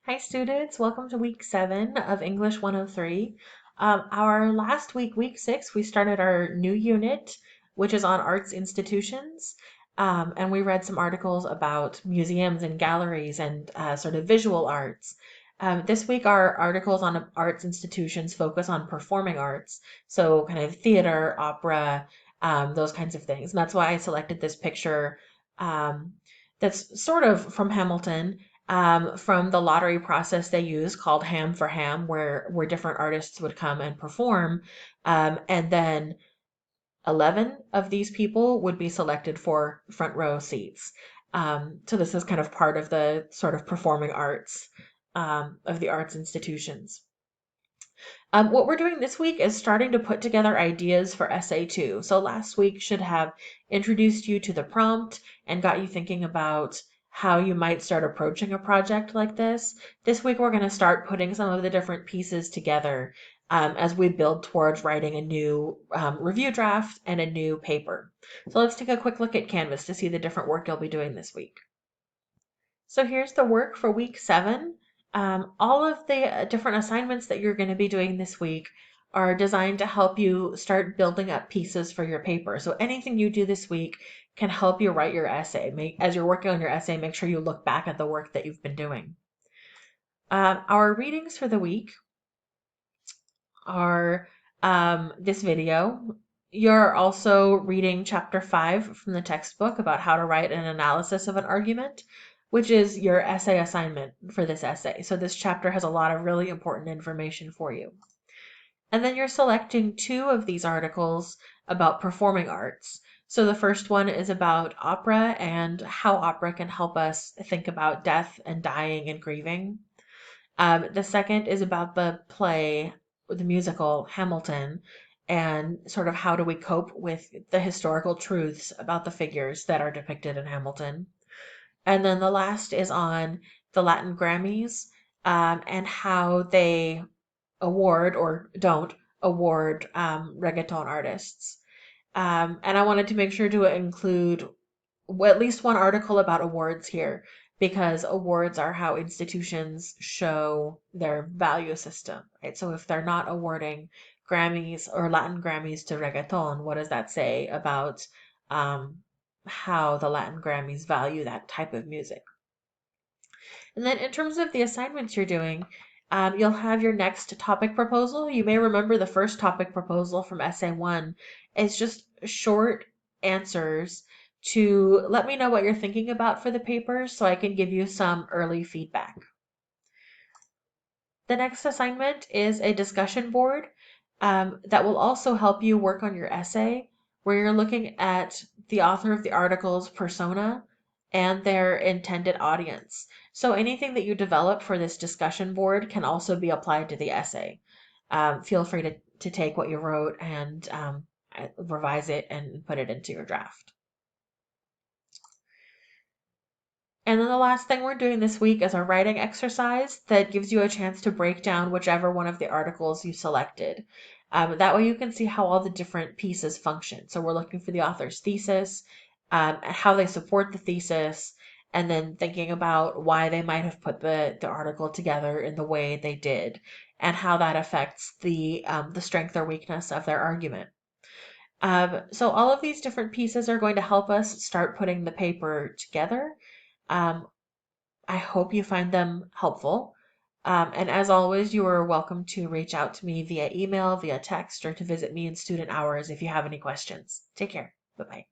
Hi students, welcome to week 7 of English 103. Our last week, week 6, we started our new unit, which is on arts institutions. And we read some articles about museums and galleries and sort of visual arts. This week, our articles on arts institutions focus on performing arts, so kind of theater, opera, those kinds of things. And that's why I selected this picture that's sort of from Hamilton, from the lottery process they use called Ham for Ham, where different artists would come and perform, and then 11 of these people would be selected for front row seats. So this is kind of part of the sort of performing arts of the arts institutions. What we're doing this week is starting to put together ideas for essay 2. So last week should have introduced you to the prompt and got you thinking about how you might start approaching a project like this. This week we're going to start putting some of the different pieces together as we build towards writing a new review draft and a new paper. So let's take a quick look at Canvas to see the different work you'll be doing this week. So here's the work for week 7. All of the different assignments that you're going to be doing this week are designed to help you start building up pieces for your paper. So anything you do this week can help you write your essay. As you're working on your essay, make sure you look back at the work that you've been doing. Our readings for the week are this video. You're also reading chapter 5 from the textbook about how to write an analysis of an argument, which is your essay assignment for this essay. So this chapter has a lot of really important information for you. And then you're selecting 2 of these articles about performing arts. So the first one is about opera and how opera can help us think about death and dying and grieving. The second is about the play, the musical Hamilton, and sort of how do we cope with the historical truths about the figures that are depicted in Hamilton. And then the last is on the Latin Grammys, and how they award or don't award reggaeton artists. And I wanted to make sure to include at least one article about awards here because awards are how institutions show their value system, right? So if they're not awarding Grammys or Latin Grammys to reggaeton, what does that say about how the Latin Grammys value that type of music? And then in terms of the assignments you're doing, you'll have your next topic proposal. You may remember the first topic proposal from essay 1 is just short answers to let me know what you're thinking about for the paper so I can give you some early feedback. The next assignment is a discussion board that will also help you work on your essay, where you're looking at the author of the article's persona and their intended audience. So anything that you develop for this discussion board can also be applied to the essay. Feel free to take what you wrote and revise it and put it into your draft. And then the last thing we're doing this week is a writing exercise that gives you a chance to break down whichever one of the articles you selected. That way you can see how all the different pieces function. So we're looking for the author's thesis, how they support the thesis, and then thinking about why they might have put the article together in the way they did, and how that affects the strength or weakness of their argument. So all of these different pieces are going to help us start putting the paper together. Um, I hope you find them helpful. And as always, you are welcome to reach out to me via email, via text, or to visit me in student hours if you have any questions. Take care. Bye-bye.